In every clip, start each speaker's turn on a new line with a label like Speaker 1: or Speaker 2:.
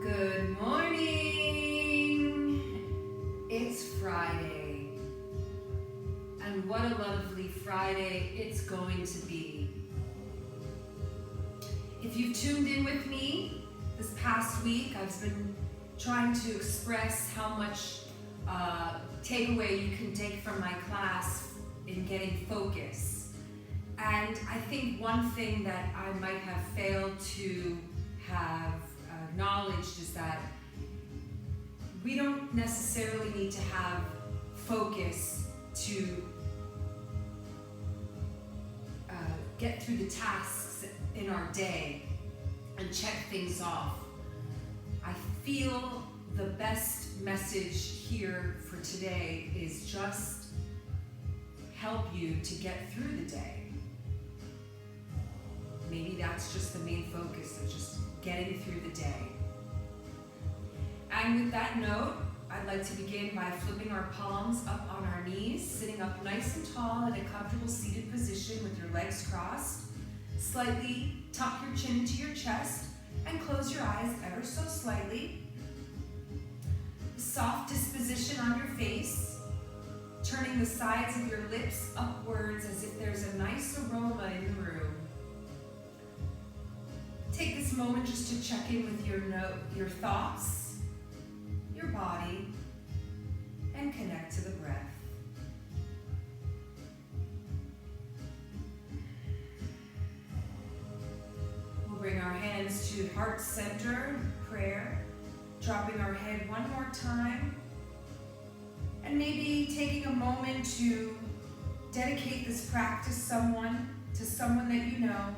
Speaker 1: Good morning! It's Friday, and what a lovely Friday it's going to be. If you've tuned in with me this past week, I've been trying to express how much takeaway you can take from my class in getting focus. And I think one thing that I might have failed to have acknowledged is that we don't necessarily need to have focus to get through the tasks in our day and check things off. I feel the best message here for today is just help you to get through the day. Maybe that's just the main focus of just getting through the day. And with that note, I'd like to begin by flipping our palms up on our knees, sitting up nice and tall in a comfortable seated position with your legs crossed. Slightly tuck your chin into your chest and close your eyes ever so slightly. Soft disposition on your face, turning the sides of your lips upwards as if there's a nice aroma in the room. Take this moment just to check in with your thoughts, your body, and connect to the breath. We'll bring our hands to heart center, prayer, dropping our head one more time, and maybe taking a moment to dedicate this practice to someone that you know,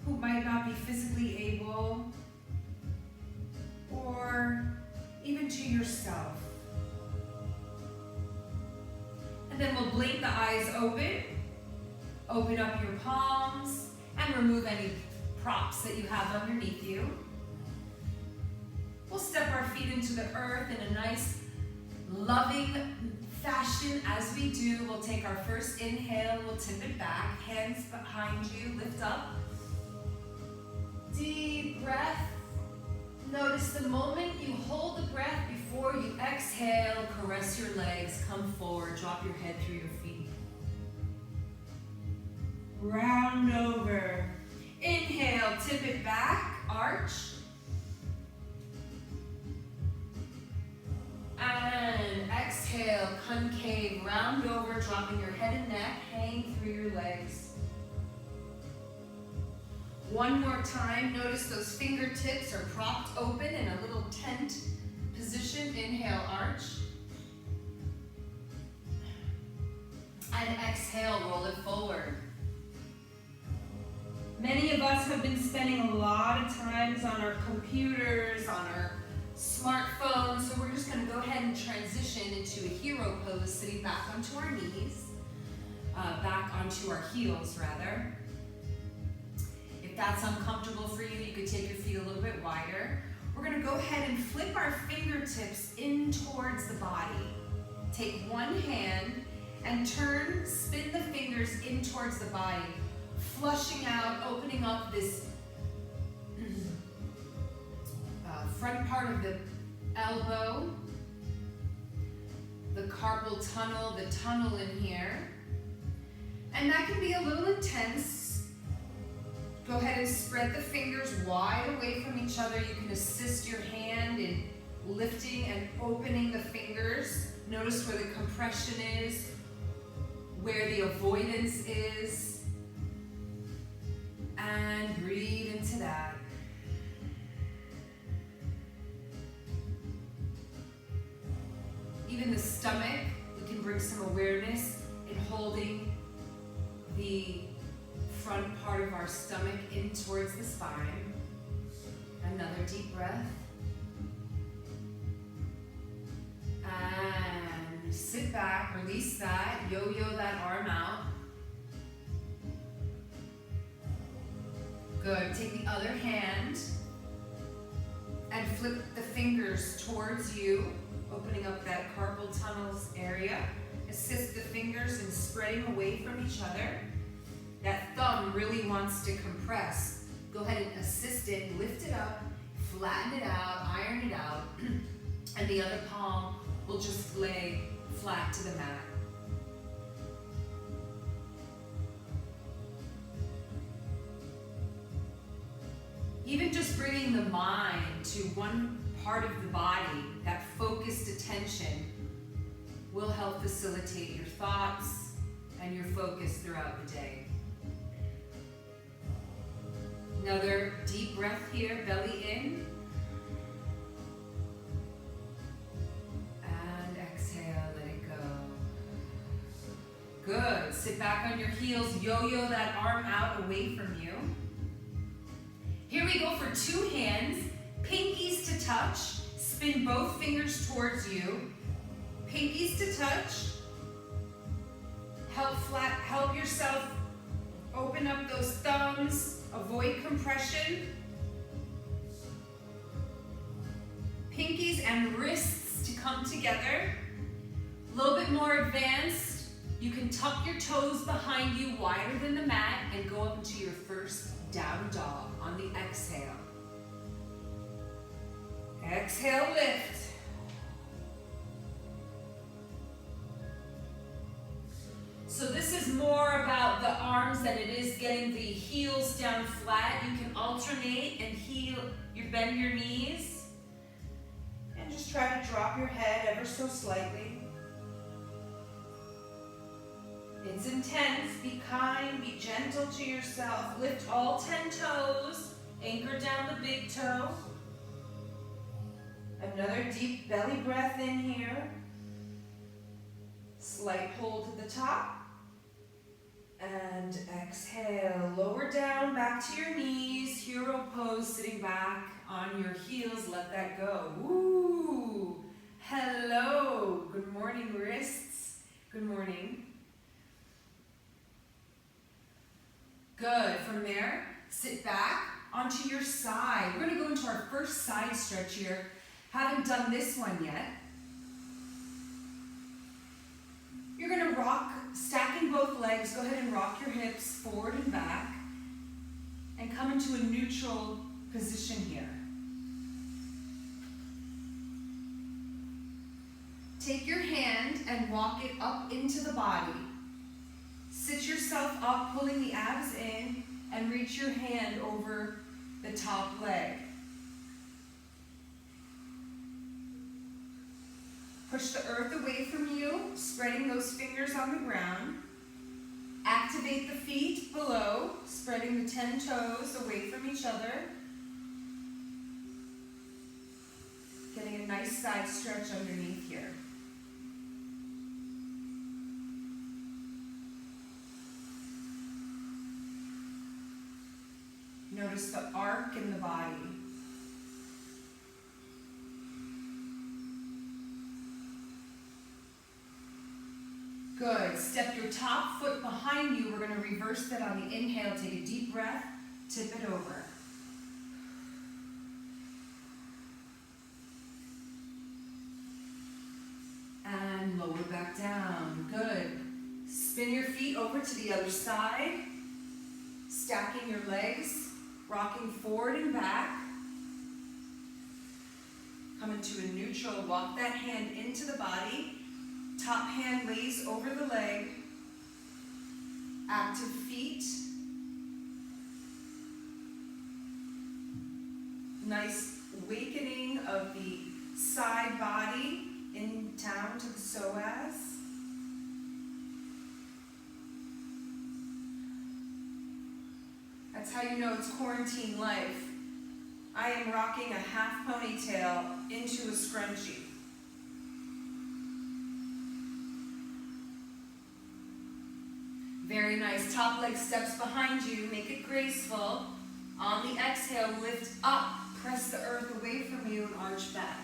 Speaker 1: who might not be physically able, or even to yourself. And then we'll blink the eyes open up your palms, and remove any props that you have underneath you. We'll step our feet into the earth in a nice, loving fashion. As we do, we'll take our first inhale, we'll tip it back, hands behind you, lift up. Deep breath. Notice the moment you hold the breath before you exhale, caress your legs, come forward, drop your head through your feet. Round over. Inhale, tip it back, arch. And exhale, concave, round over, dropping your head and neck, hang through your legs. One more time, notice those fingertips are propped open in a little tent position. Inhale, arch. And exhale, roll it forward. Many of us have been spending a lot of times on our computers, on our smartphones, so we're just going to go ahead and transition into a hero pose, sitting back onto our knees, back onto our heels rather. If that's uncomfortable for you, you could take your feet a little bit wider. We're going to go ahead and flip our fingertips in towards the body. Take one hand and spin the fingers in towards the body, flushing out, opening up this front part of the elbow, the carpal tunnel, the tunnel in here. And that can be a little intense. Go ahead and spread the fingers wide away from each other. You can assist your hand in lifting and opening the fingers. Notice where the compression is, where the avoidance is. And breathe into that. Even the stomach, we can bring some awareness in holding the front part of our stomach in towards the spine. Another deep breath. And sit back, release that, yo-yo that arm out. Good, take the other hand and flip the fingers towards you, opening up that carpal tunnels area. Assist the fingers in spreading away from each other. That thumb really wants to compress. Go ahead and assist it, lift it up, flatten it out, iron it out, and the other palm will just lay flat to the mat. Even just bringing the mind to one part of the body, that focused attention, will help facilitate your thoughts and your focus throughout the day. Another deep breath here, belly in. And exhale, let it go. Good. Sit back on your heels, yo-yo that arm out away from you. Here we go for 2 hands, pinkies to touch. Spin both fingers towards you. Pinkies to touch. Help yourself open up those thumbs. Avoid compression. Pinkies and wrists to come together. A little bit more advanced. You can tuck your toes behind you wider than the mat and go up into your first down dog on the exhale. Exhale, lift. So this is more about the arms than it is getting the heels down flat. You can alternate and bend your knees. And just try to drop your head ever so slightly. It's intense. Be kind, be gentle to yourself. Lift all 10 toes. Anchor down the big toe. Another deep belly breath in here. Slight pull to the top. And exhale, lower down, back to your knees. Hero pose, sitting back on your heels. Let that go. Woo! Hello. Good morning, wrists. Good morning. Good. From there, sit back onto your side. We're going to go into our first side stretch here. Haven't done this one yet. You're going to rock, stacking both legs. Go ahead and rock your hips forward and back. And come into a neutral position here. Take your hand and walk it up into the body. Sit yourself up, pulling the abs in, and reach your hand over the top leg. Push the earth away from you, spreading those fingers on the ground. Activate the feet below, spreading the 10 toes away from each other. Getting a nice side stretch underneath here. Notice the arc in the body. Good. Step your top foot behind you. We're going to reverse that on the inhale. Take a deep breath. Tip it over. And lower back down. Good. Spin your feet over to the other side. Stacking your legs. Rocking forward and back. Come into a neutral. Walk that hand into the body. Top hand lays over the leg. Active feet. Nice awakening of the side body in down to the psoas. That's how you know it's quarantine life. I am rocking a half ponytail into a scrunchie. Very nice. Top leg steps behind you. Make it graceful. On the exhale, lift up. Press the earth away from you and arch back.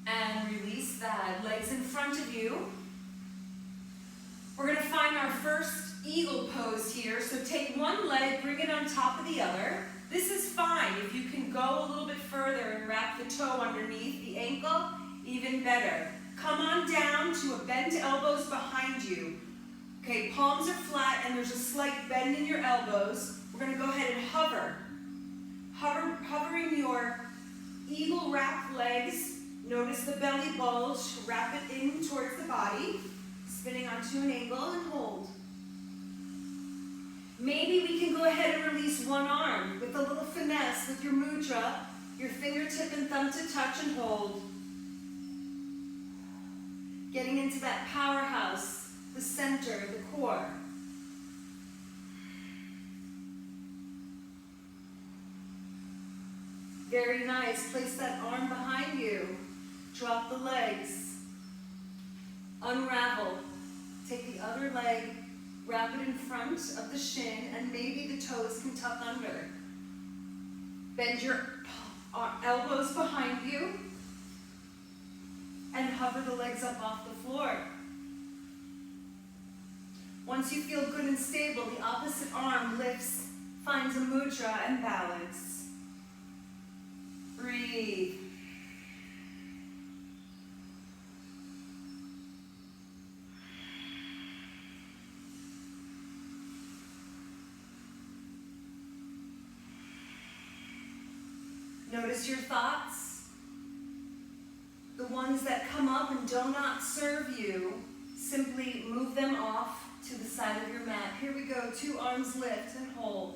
Speaker 1: And release that. Legs in front of you. We're going to find our first eagle pose here. So take one leg, bring it on top of the other. This is fine. If you can go a little bit further and wrap the toe underneath the ankle, even better. Come on down to a bent elbows behind you.
Speaker 2: Okay, palms are flat and there's a slight bend in your elbows. We're going to go ahead and hover. Hovering your eagle wrapped legs. Notice the belly bulge. Wrap it in towards the body. Spinning onto an angle and hold. Maybe we can go ahead and release one arm with a little finesse with your mudra, your fingertip and thumb to touch and hold. Getting into that powerhouse, the center, the core. Very nice. Place that arm behind you. Drop the legs. Unravel. Take the other leg, wrap it in front of the shin, and maybe the toes can tuck under. Bend your elbows behind you, and hover the legs up off the floor. Once you feel good and stable, the opposite arm lifts, finds a mudra and balance. Breathe. Notice your thoughts. The ones that come up and do not serve you, simply move them off to the side of your mat. Here we go. 2 arms lift and hold.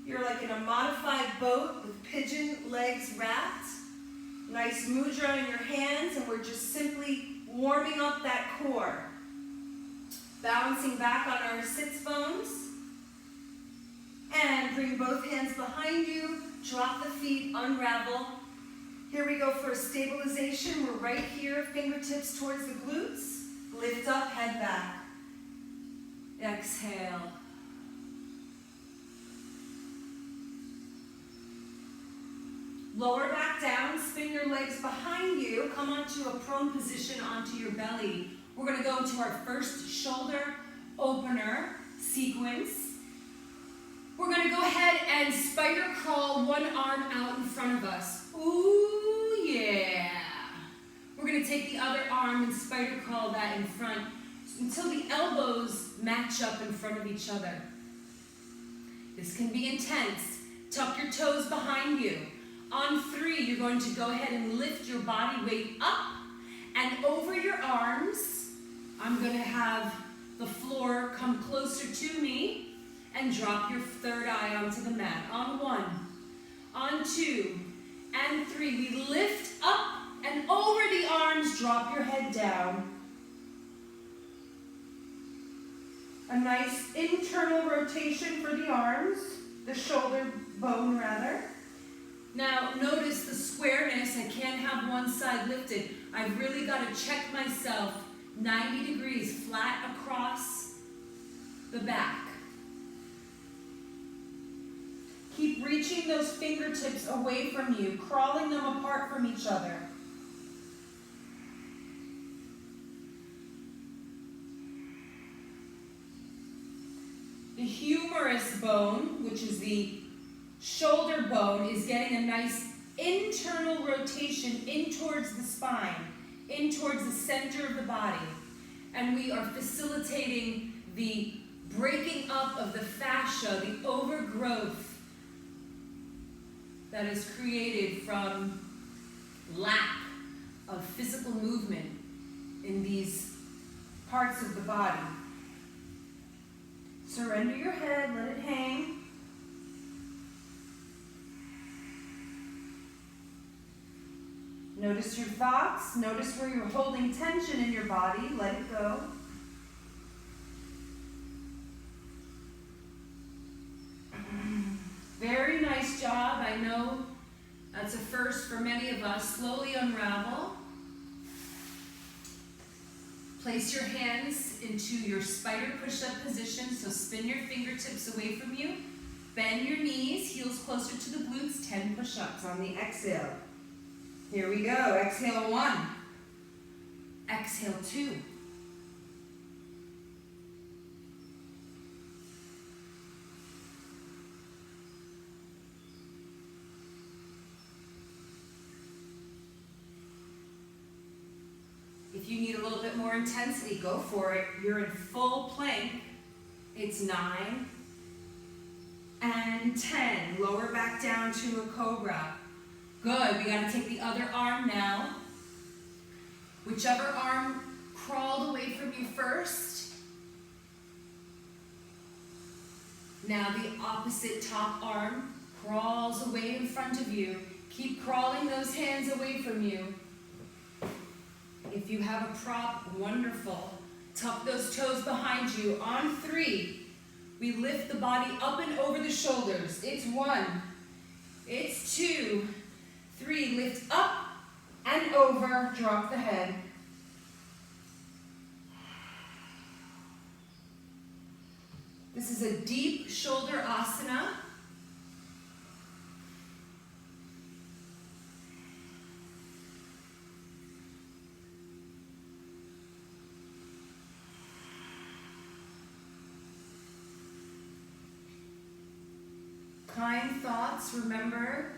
Speaker 2: You're like in a modified boat with pigeon legs wrapped. Nice mudra in your hands, and we're just simply warming up that core. Balancing back on our sits bones. And bring both hands behind you. Drop the feet, unravel. Here we go for a stabilization. We're right here, fingertips towards the glutes. Lift up, head back. Exhale. Lower back down, spin your legs behind you. Come onto a prone position onto your belly. We're going to go into our first shoulder opener sequence. We're going to go ahead and spider crawl one arm out in front of us. Ooh, yeah. We're going to take the other arm and spider crawl that in front until the elbows match up in front of each other. This can be intense. Tuck your toes behind you. On 3, you're going to go ahead and lift your body weight up and over your arms. I'm going to have the floor come closer to me. And drop your third eye onto the mat. On 1, on 2, and 3. We lift up and over the arms, drop your head down. A nice internal rotation for the arms, the shoulder bone rather. Now notice the squareness. I can't have one side lifted. I've really got to check myself 90 degrees flat across the back. Keep reaching those fingertips away from you, crawling them apart from each other. The humerus bone, which is the shoulder bone, is getting a nice internal rotation in towards the spine, in towards the center of the body. And we are facilitating the breaking up of the fascia, the overgrowth that is created from lack of physical movement in these parts of the body. Surrender your head, let it hang. Notice your thoughts, notice where you're holding tension in your body, let it go. Very nice job. I know that's a first for many of us. Slowly unravel. Place your hands into your spider push-up position. So spin your fingertips away from you. Bend your knees, heels closer to the glutes. 10 push-ups on the exhale. Here we go. Exhale 1. Exhale 2. If If you need a little bit more intensity, go for it. You're in full plank. It's 9 and 10. Lower back down to a cobra. Good, we gotta take the other arm now. Whichever arm crawled away from you first. Now the opposite top arm crawls away in front of you. Keep crawling those hands away from you. If you have a prop, wonderful. Tuck those toes behind you. On 3, we lift the body up and over the shoulders. It's 1, it's 2, 3, lift up and over, drop the head. This is a deep shoulder asana. Kind thoughts, remember,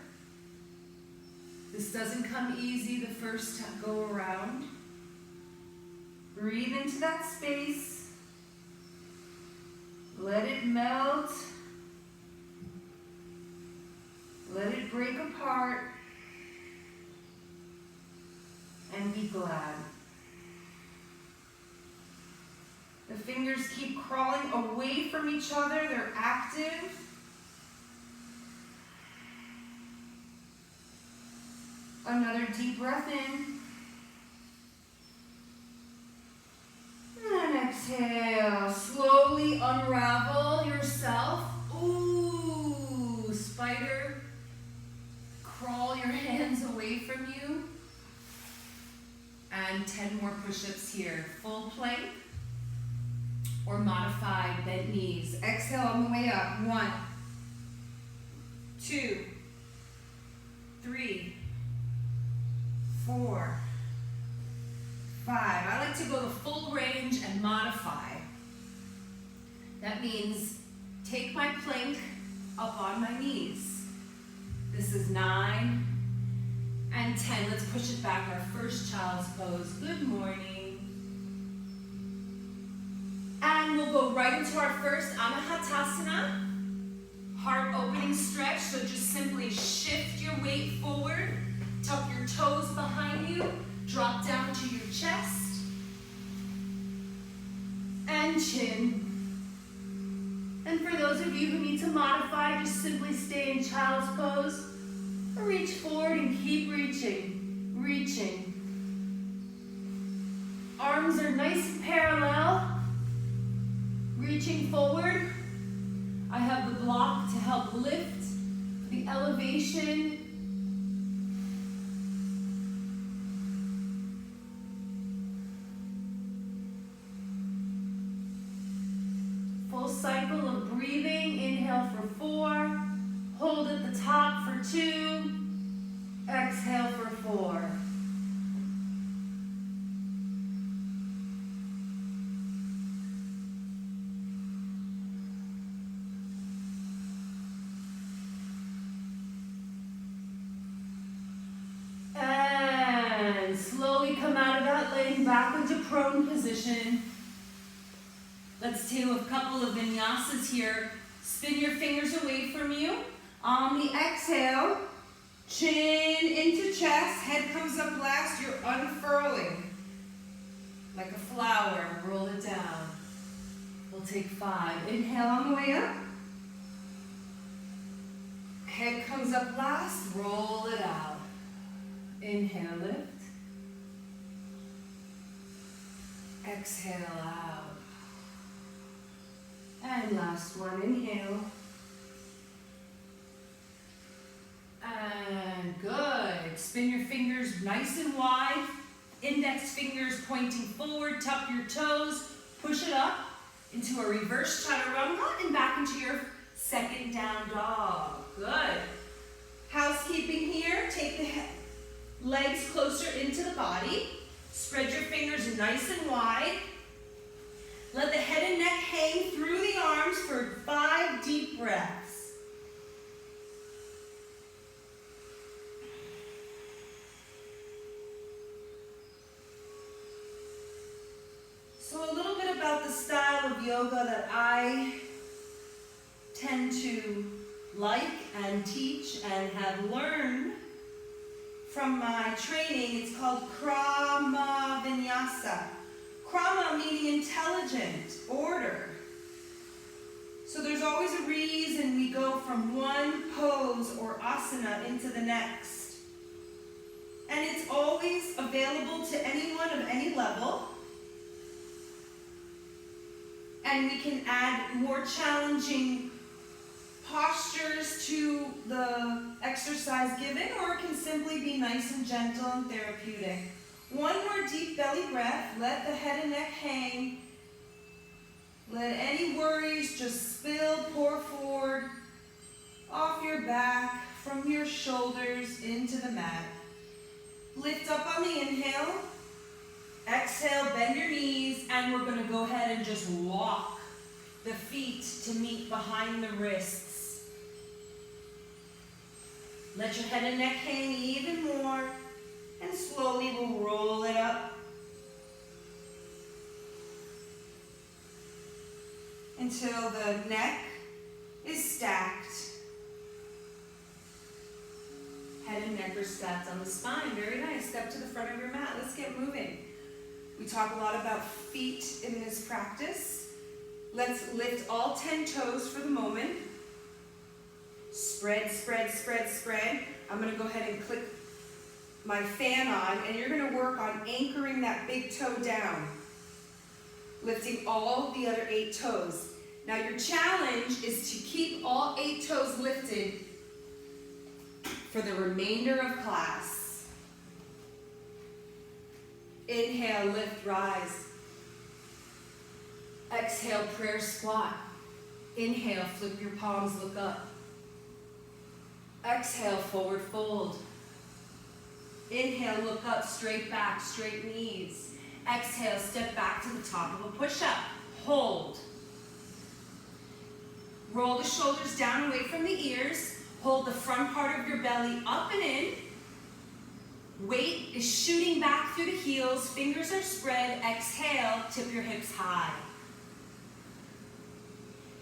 Speaker 2: this doesn't come easy the first go around. Breathe into that space. Let it melt. Let it break apart. And be glad. The fingers keep crawling away from each other. They're active. Another deep breath in. And exhale. Slowly unravel yourself. Ooh, spider. Crawl your hands away from you. And 10 more push-ups here. Full plank or modified bent knees. Exhale on the way up. 1, 2, 3, 4, 5. I like to go the full range and modify. That means take my plank up on my knees. This is 9 and 10. Let's push it back, our first child's pose. Good morning. And we'll go right into our first Anahatasana. Heart opening stretch, so just simply shift your weight forward. Tuck your toes behind you, drop down to your chest, and chin. And for those of you who need to modify, just simply stay in child's pose, or reach forward and keep reaching, reaching. Arms are nice and parallel, reaching forward. I have the block to help lift the elevation. Full cycle of breathing. Inhale for 4. Hold at the top for 2. Exhale for 4. And slowly come out of that, laying back into prone position. Let's do a couple of vinyasas here. Spin your fingers away from you. On the exhale, chin into chest, head comes up last. You're unfurling like a flower. Roll it down. We'll take 5. Inhale on the way up. Head comes up last. Roll it out. Inhale, lift. Exhale out. And last one, inhale. And good. Spin your fingers nice and wide. Index fingers pointing forward. Tuck your toes. Push it up into a reverse chaturanga and back into your second down dog. Good. Housekeeping here. Take the legs closer into the body. Spread your fingers nice and wide. Let the head and neck hang through the arms for 5 deep breaths. yoga that I tend to like and teach and have learned from my training. It's called Krama Vinyasa. Krama meaning intelligent, order. So there's always a reason we go from one pose or asana into the next. And it's always available to anyone of any level. And we can add more challenging postures to the exercise given, or it can simply be nice and gentle and therapeutic. One more deep belly breath. Let the head and neck hang. Let any worries just spill, pour forward off your back, from your shoulders into the mat. Lift up on the inhale. Exhale, bend your knees, and we're going to go ahead and just walk the feet to meet behind the wrists. Let your head and neck hang even more, and slowly we'll roll it up until the neck is stacked. Head and neck are stacked on the spine. Very nice. Step to the front of your mat. Let's get moving. We talk a lot about feet in this practice. Let's lift all 10 toes for the moment. Spread, spread, spread, spread. I'm going to go ahead and click my fan on, and you're going to work on anchoring that big toe down, lifting all the other 8 toes. Now your challenge is to keep all 8 toes lifted for the remainder of class. Inhale, lift, rise. Exhale, prayer squat. Inhale, flip your palms, look up. Exhale, forward fold. Inhale, look up, straight back, straight knees. Exhale, step back to the top of a push-up. Hold. Roll the shoulders down away from the ears. Hold the front part of your belly up and in. Weight is shooting back through the heels. Fingers are spread. Exhale, tip your hips high.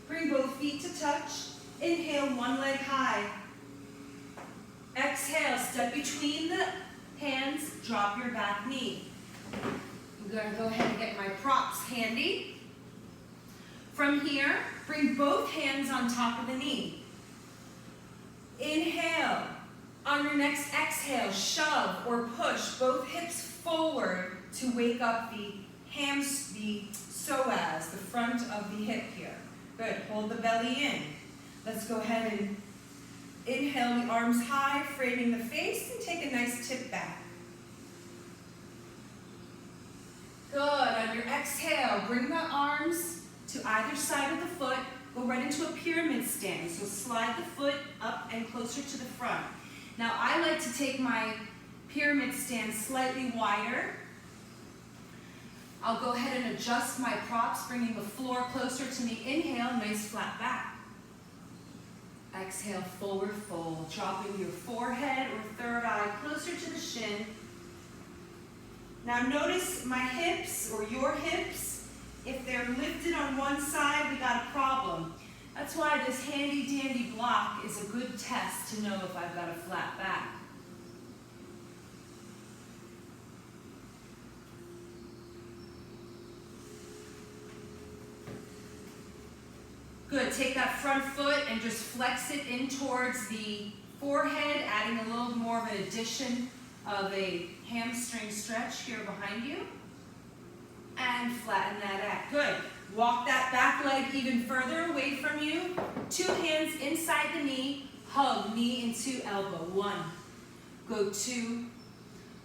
Speaker 2: Bring both feet to touch. Inhale, one leg high. Exhale, step between the hands, drop your back knee. I'm going to go ahead and get my props handy. From here, bring both hands on top of the knee. Inhale. On your next exhale, shove or push both hips forward to wake up the psoas, the front of the hip here. Good. Hold the belly in. Let's go ahead and inhale the arms high, framing the face, and take a nice tip back. Good. On your exhale, bring the arms to either side of the foot. Go right into a pyramid stand. So slide the foot up and closer to the front. Now I like to take my pyramid stand slightly wider. I'll go ahead and adjust my props, bringing the floor closer to me. Inhale, nice flat back. Exhale, forward fold, dropping your forehead or third eye closer to the shin. Now notice my hips or your hips. If they're lifted on one side, we got a problem. That's why this handy dandy block is a good test to know if I've got a flat back. Good, take that front foot and just flex it in towards the forehead, adding a little more of an addition of a hamstring stretch here behind you. And flatten that out. Good. Walk that back leg even further away from you. 2 hands inside the knee. Hug knee into elbow. 1. Go 2.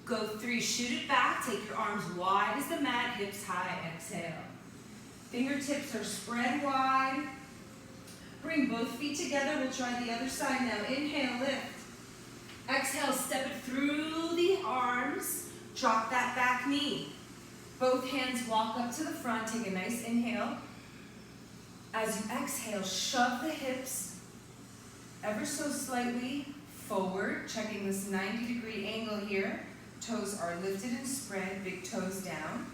Speaker 2: Go 3. Shoot it back. Take your arms wide as the mat. Hips high. Exhale. Fingertips are spread wide. Bring both feet together. We'll try the other side now. Inhale, lift. Exhale, step it through the arms. Drop that back knee. Both hands walk up to the front. Take a nice inhale. As you exhale, shove the hips ever so slightly forward, checking this 90-degree angle here. Toes are lifted and spread, big toes down.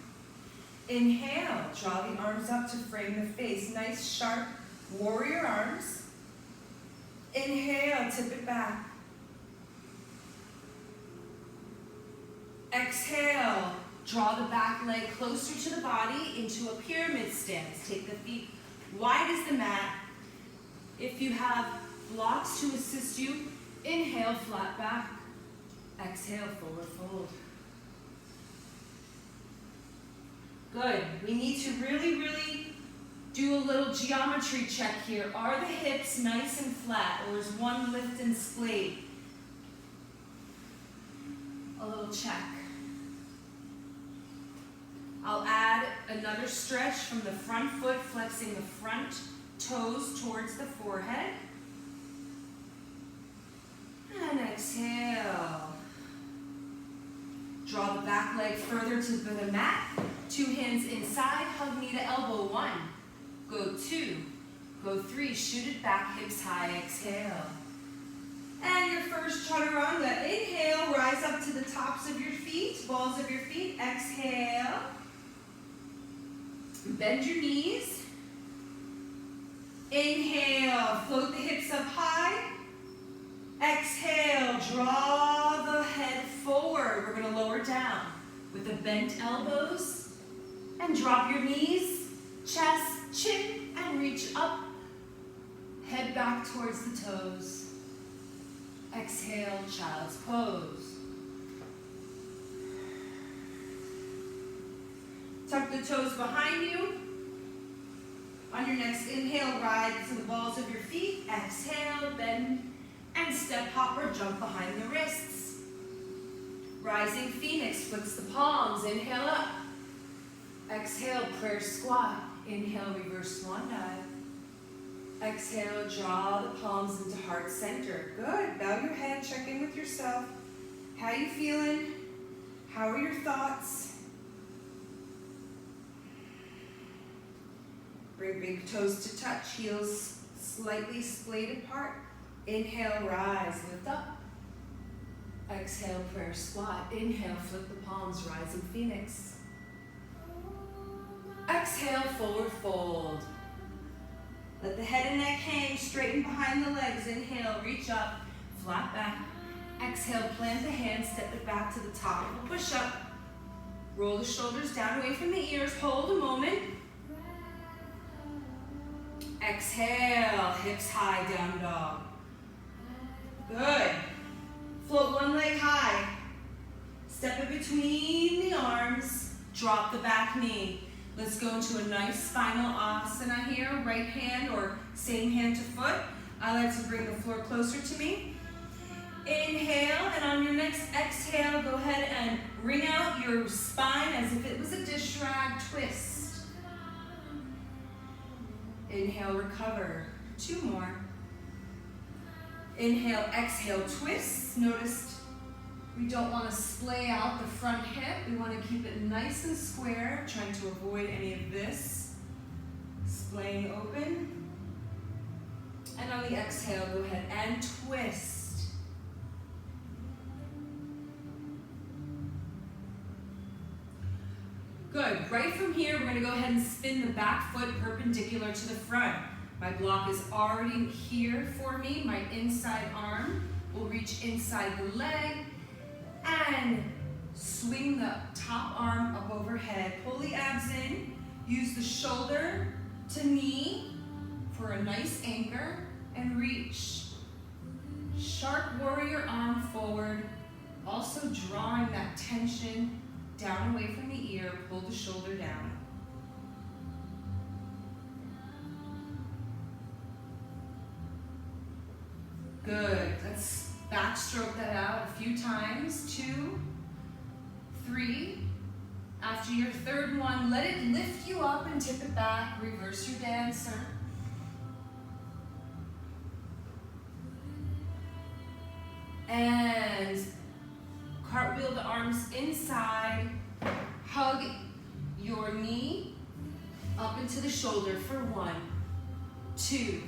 Speaker 2: Inhale, draw the arms up to frame the face. Nice, sharp warrior arms. Inhale, tip it back. Exhale, draw the back leg closer to the body into a pyramid stance. Take the feet wide as the mat. If you have blocks to assist you, inhale, flat back. Exhale, forward fold. Good. We need to really do a little geometry check here. Are the hips nice and flat, or is one lift and splayed? A little check. I'll add another stretch from the front foot, flexing the front toes towards the forehead. And exhale. Draw the back leg further to the mat. 2 hands inside, hug knee to elbow. 1, go 2, go 3, shoot it back, hips high, exhale. And your first chaturanga, inhale, rise up to the tops of your feet, balls of your feet, exhale. Bend your knees. Inhale, float the hips up high. Exhale, draw the head forward. We're gonna lower down with the bent elbows. And drop your knees, chest, chin, and reach up. Head back towards the toes. Exhale, child's pose. Tuck the toes behind you. On your next inhale, rise to the balls of your feet. Exhale, bend, and step, hop, or jump behind the wrists. Rising phoenix, flicks the palms. Inhale up. Exhale, prayer squat. Inhale, reverse swan dive. Exhale, draw the palms into heart center. Good. Bow your head, check in with yourself. How you feeling? How are your thoughts? Bring big toes to touch, heels slightly splayed apart. Inhale, rise, lift up. Exhale, prayer squat. Inhale, flip the palms, rising phoenix. Exhale, forward fold. Let the head and neck hang, straighten behind the legs. Inhale, reach up, flat back. Exhale, plant the hands, step it back to the top of a push-up. Roll the shoulders down away from the ears, hold a moment. Exhale, hips high, down dog. Good. Float one leg high. Step it between the arms, drop the back knee. Let's go into a nice spinal asana here, right hand or same hand to foot. I like to bring the floor closer to me. Inhale, and on your next exhale, go ahead and wring out your spine as if it was a dish rag twist. Inhale, recover. 2 more. Inhale, exhale, twist. Notice we don't want to splay out the front hip. We want to keep it nice and square, trying to avoid any of this. Splaying open. And on the exhale, go ahead and twist. Good. Right from here, we're going to go ahead and spin the back foot perpendicular to the front. My block is already here for me. My inside arm will reach inside the leg. And swing the top arm up overhead. Pull the abs in. Use the shoulder to knee for a nice anchor. And reach. Sharp warrior arm forward. Also drawing that tension down away from the ear. Pull the shoulder down. Good. Let's backstroke that out a few times. 2, 3. After your third one, let it lift you up and tip it back. Reverse your dancer. And cartwheel the arms inside. Hug your knee up into the shoulder for 1, 2,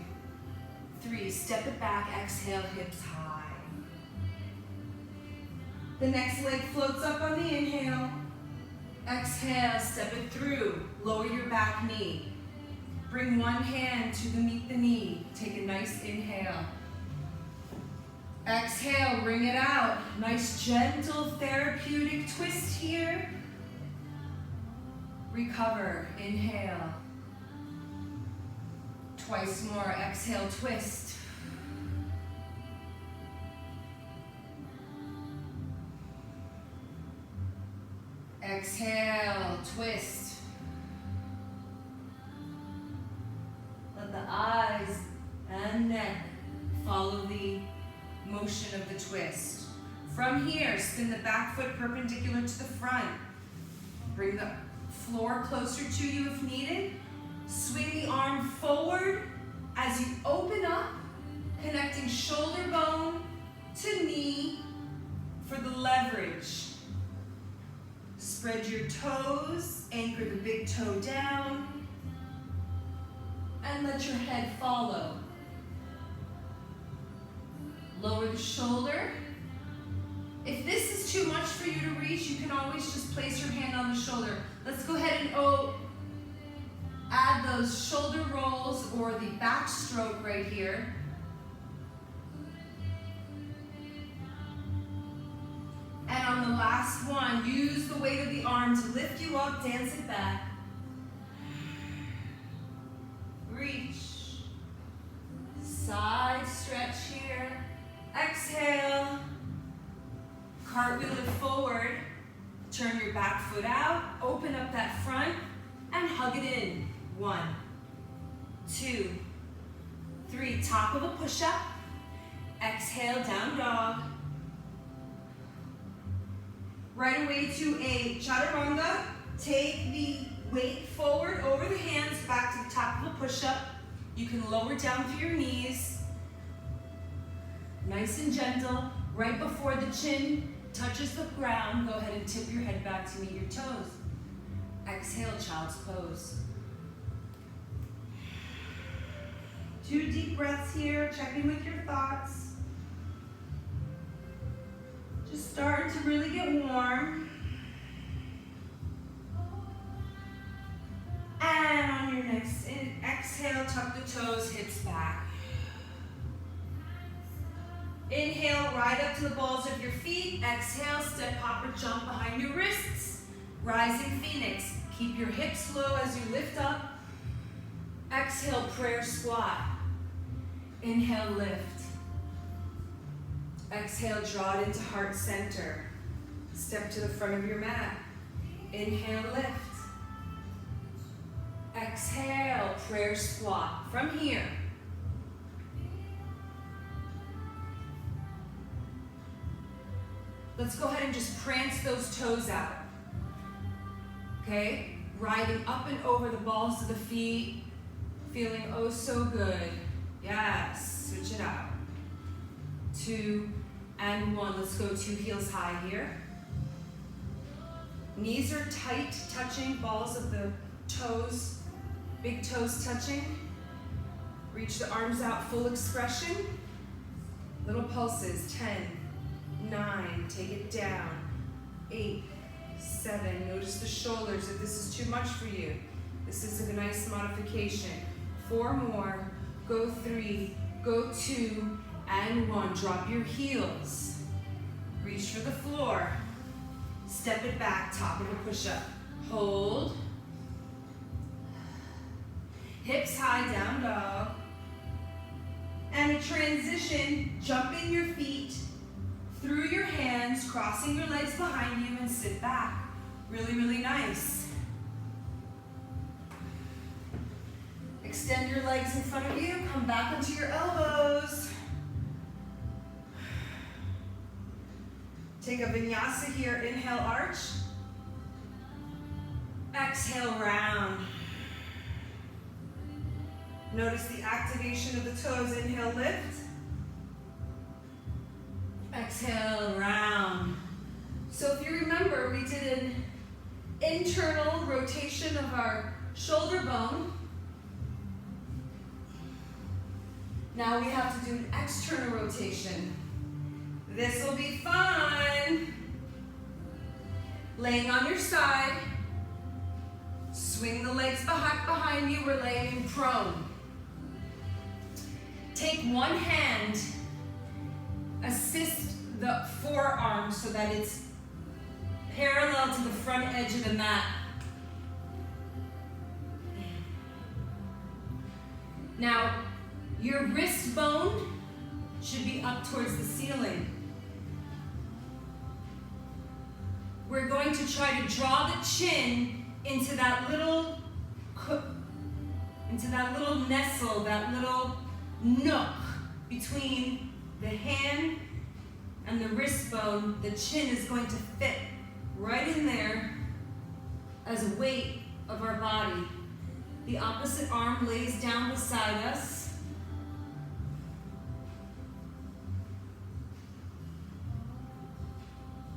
Speaker 2: 3. Step it back. Exhale, hips high. The next leg floats up on the inhale. Exhale, step it through. Lower your back knee. Bring one hand to meet the knee. Take a nice inhale. Exhale, bring it out. Nice gentle therapeutic twist here. Recover, inhale. Twice more, exhale, twist. Exhale, twist. Let the eyes and neck follow the motion of the twist. From here, spin the back foot perpendicular to the front. Bring the floor closer to you if needed. Swing the arm forward as you open up, connecting shoulder bone to knee for the leverage. Spread your toes, anchor the big toe down, and let your head follow. Lower the shoulder. If this is too much for you to reach, you can always just place your hand on the shoulder. Let's go ahead and add those shoulder rolls or the back stroke right here. And on the last one, use the weight of the arm to lift you up, dance it back. Reach. Side stretch here. Exhale. Cartwheel it forward. Turn your back foot out. Open up that front and hug it in. 1, 2, 3. Top of a push-up. Exhale, down dog. Right away to a chaturanga. Take the weight forward over the hands back to the top of a push-up. You can lower down through your knees. Nice and gentle. Right before the chin touches the ground, go ahead and tip your head back to meet your toes. Exhale, child's pose. 2 deep breaths here. Check in with your thoughts. Just starting to really get warm. And on your next exhale, tuck the toes, hips back. Inhale, ride up to the balls of your feet. Exhale, step, hop, or jump behind your wrists. Rising phoenix. Keep your hips low as you lift up. Exhale, prayer squat. Inhale, lift. Exhale, draw it into heart center. Step to the front of your mat. Inhale, lift. Exhale, prayer squat. From here, let's go ahead and just prance those toes out. Okay? Riding up and over the balls of the feet. Feeling oh so good. Yes, switch it out. 2 and 1. Let's go 2 heels high here. Knees are tight, touching, balls of the toes, big toes touching. Reach the arms out, full expression. Little pulses, 10, 9, take it down, 8, 7. Notice the shoulders if this is too much for you. This is a nice modification. 4 more, go 3, go 2, and 1. Drop your heels. Reach for the floor. Step it back, top of a push-up. Hold. Hips high, down dog. And a transition, jumping your feet through your hands, crossing your legs behind you, and sit back. Really, really nice. Extend your legs in front of you, come back onto your elbows. Take a vinyasa here, inhale, arch. Exhale, round. Notice the activation of the toes, inhale, lift. Exhale, round. So if you remember, we did an internal rotation of our shoulder bone. Now we have to do an external rotation. This will be fun. Laying on your side, Swing the legs back behind you. We're laying prone. Take one hand, assist the forearm so that it's parallel to the front edge of the mat. Now, your wrist bone should be up towards the ceiling. We're going to try to draw the chin into that little nestle, that little nook between the hand and the wrist bone. The chin is going to fit right in there as a weight of our body. The opposite arm lays down beside us.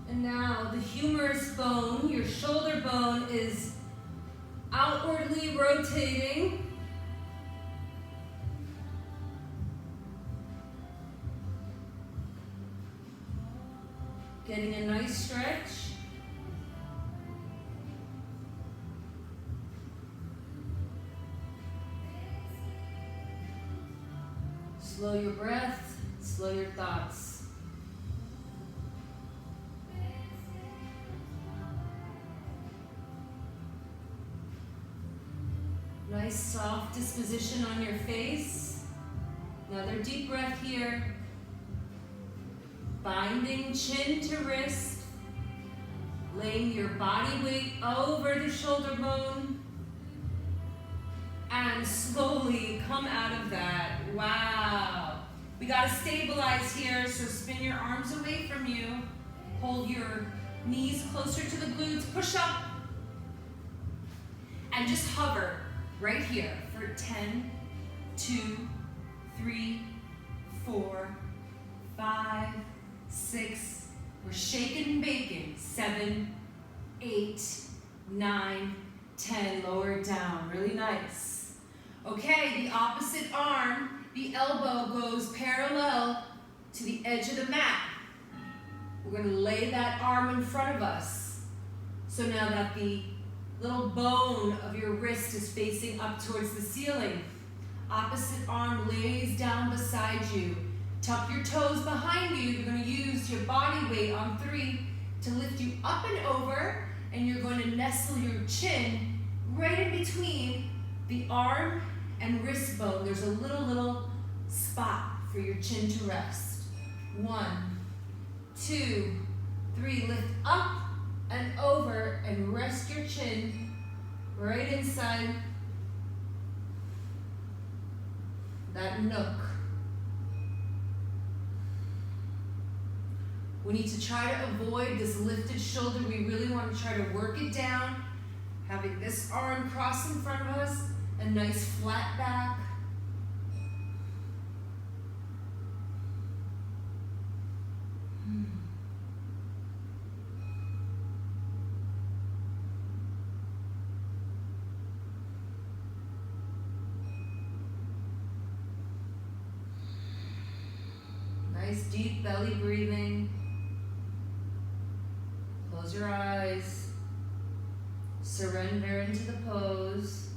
Speaker 2: And now the humerus bone, your shoulder bone, is outwardly rotating. Getting a nice stretch. Slow your breath, slow your thoughts. Nice soft disposition on your face. Another deep breath here. Binding chin to wrist. Laying your body weight over the shoulder bone. And slowly come out of that. Wow. We gotta stabilize here, so spin your arms away from you. Hold your knees closer to the glutes. Push up. And just hover right here for 10, 2, 3, 4, 5, 6. We're shaking and baking. 7, 8, 9, 10. Lower it down. Really nice. Okay, the opposite arm, the elbow goes parallel to the edge of the mat. We're going to lay that arm in front of us. So now that the little bone of your wrist is facing up towards the ceiling, opposite arm lays down beside you. Tuck your toes behind you. You're going to use your body weight on 3 to lift you up and over, and you're going to nestle your chin right in between the arm and wrist bone. There's a little spot for your chin to rest. 1, 2, 3. Lift up and over and rest your chin right inside that nook. We need to try to avoid this lifted shoulder. We really want to try to work it down, having this arm cross in front of us, a nice flat back. Nice deep belly breathing. Close your eyes. Surrender into the pose.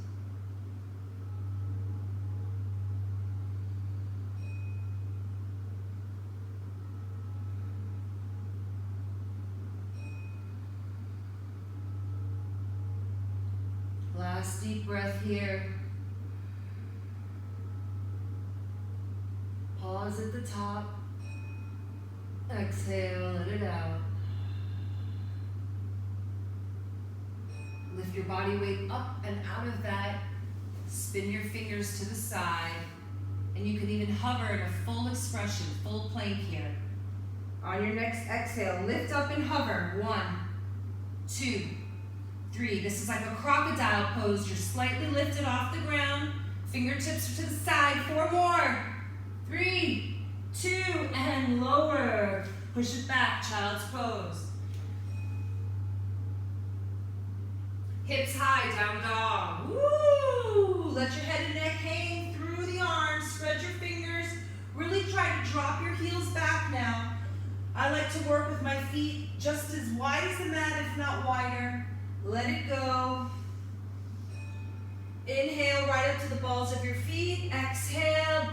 Speaker 2: Last deep breath here. Pause at the top. Exhale, let it out. Lift your body weight up and out of that. Spin your fingers to the side. And you can even hover in a full expression, full plank here. On your next exhale, lift up and hover. 1, 2, 3. This is like a crocodile pose. You're slightly lifted off the ground. Fingertips are to the side. 4 more. 3, 2, and lower. Push it back, child's pose. Hips high, down dog. Woo! Let your head and neck hang through the arms. Spread your fingers. Really try to drop your heels back now. I like to work with my feet just as wide as the mat, if not wider. Let it go. Inhale right up to the balls of your feet. Exhale.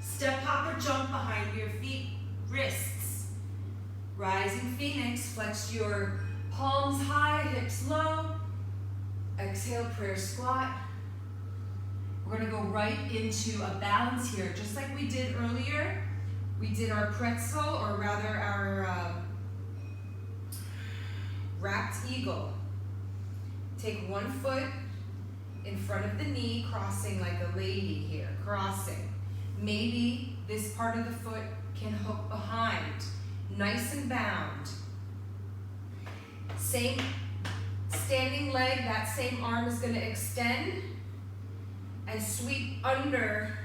Speaker 2: Step, hop, or jump behind your feet, wrists. Rising Phoenix, flex your palms high, hips low. Exhale, prayer squat. We're gonna go right into a balance here, just like we did earlier. We did our pretzel, or rather our wrapped eagle. Take one foot in front of the knee, crossing like a lady here, crossing. Maybe this part of the foot can hook behind, nice and bound. Same standing leg, that same arm is gonna extend and sweep under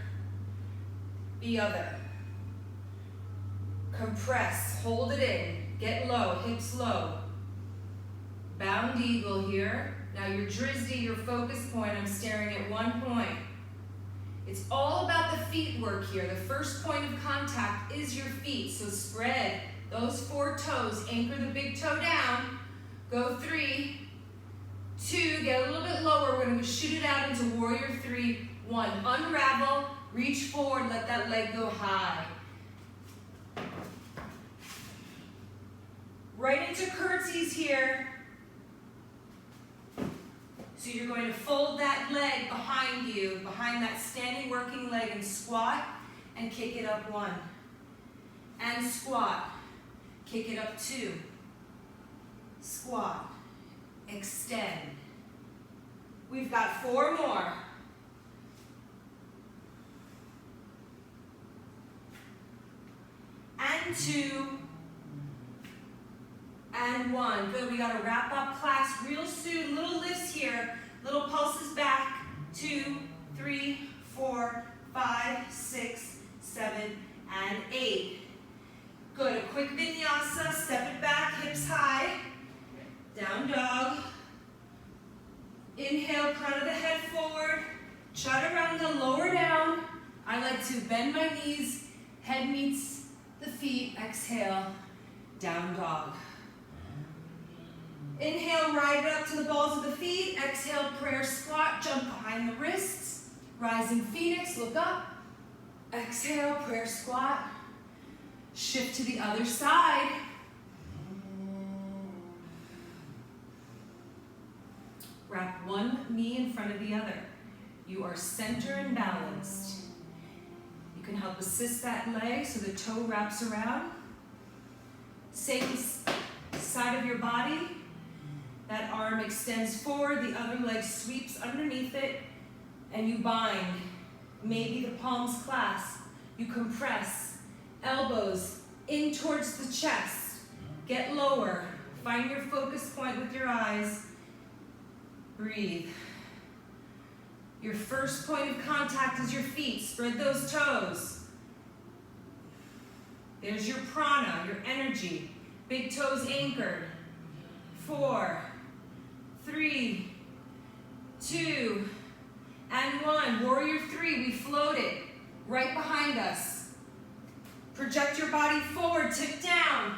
Speaker 2: the other. Compress, hold it in, get low, hips low. Bound eagle here. Now your drizzy, your focus point, I'm staring at one point. It's all about the feet work here. The first point of contact is your feet. So spread those 4 toes, anchor the big toe down. Go 3, 2, get a little bit lower. We're gonna shoot it out into warrior 3, 1. Unravel, reach forward, let that leg go high. Right into curtsies here. So you're going to fold that leg behind you, behind that standing working leg, and squat and kick it up 1. And squat, kick it up 2. Squat, extend. We've got 4 more. And 2. And 1. Good, we gotta wrap up class real soon. Little lifts here, little pulses back. 2, 3, 4, 5, 6, 7, and 8. Good, a quick vinyasa, step it back, hips high. Down dog. Inhale, crown of the head forward. Chaturanga, lower down. I like to bend my knees, head meets the feet. Exhale, down dog. Inhale, ride it up to the balls of the feet. Exhale, prayer squat, jump behind the wrists. Rising Phoenix, look up. Exhale, prayer squat. Shift to the other side. Wrap one knee in front of the other. You are center and balanced. You can help assist that leg so the toe wraps around. Same side of your body. That arm extends forward, the other leg sweeps underneath it, and you bind. Maybe the palms clasp. You compress. Elbows in towards the chest. Get lower. Find your focus point with your eyes. Breathe. Your first point of contact is your feet. Spread those toes. There's your prana, your energy. Big toes anchored. 4, 3, 2, and 1. Warrior 3, we float it right behind us. Project your body forward, tip down.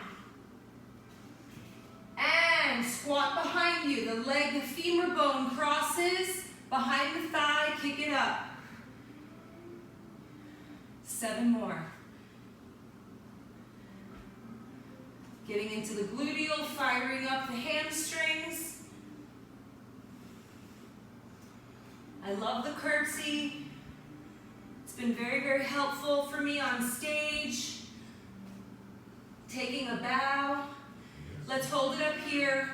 Speaker 2: And squat behind you. The leg, the femur bone crosses behind the thigh, kick it up. 7 more. Getting into the gluteal, firing up the hamstrings. I love the curtsy. It's been very, very helpful for me on stage. Taking a bow. Let's hold it up here.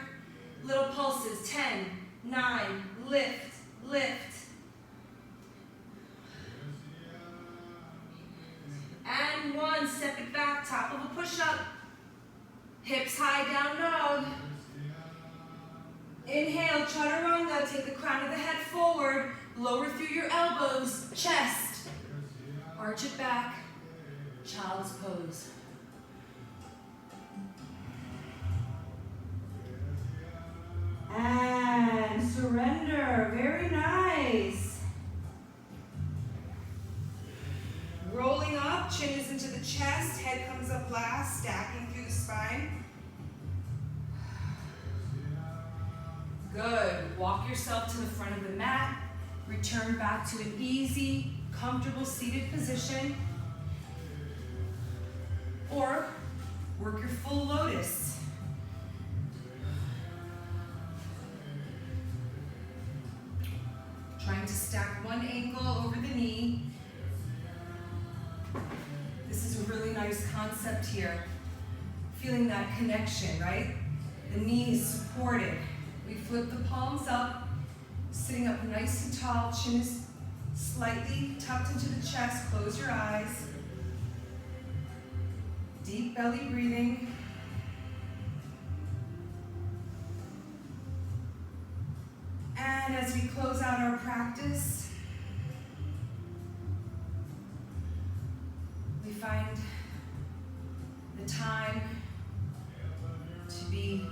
Speaker 2: Little pulses. 10, 9, lift, lift. And 1, step it back, top of a push-up. Hips high, down dog. Inhale, chaturanga, take the crown of the head forward, lower through your elbows, chest. Arch it back, child's pose. And surrender, very nice. Rolling up, chin is into the chest, head comes up last, stacking through the spine. Good. Walk yourself to the front of the mat. Return back to an easy, comfortable seated position. Or work your full lotus. Trying to stack one ankle over the knee. This is a really nice concept here. Feeling that connection, right? The knee is supported. We flip the palms up, sitting up nice and tall. Chin is slightly tucked into the chest. Close your eyes. Deep belly breathing. And as we close out our practice, we find the time to be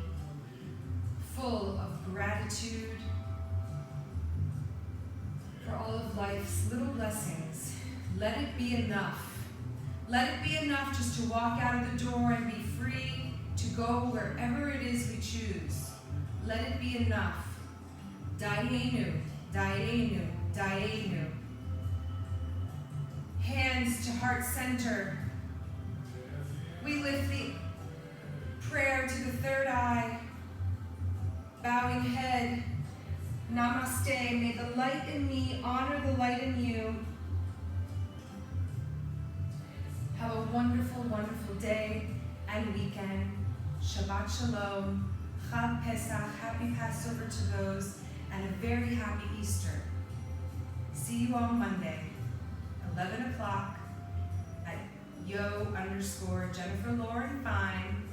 Speaker 2: full of gratitude for all of life's little blessings. Let it be enough. Let it be enough just to walk out of the door and be free to go wherever it is we choose. Let it be enough. Dayenu, Dayenu, Dayenu. Hands to heart center. We lift the prayer to the third eye. Bowing head. Namaste. May the light in me honor the light in you. Have a wonderful, wonderful day and weekend. Shabbat Shalom. Chag Pesach. Happy Passover to those. And a very happy Easter. See you on Monday, 11 o'clock at yo_Jennifer Lauren Fine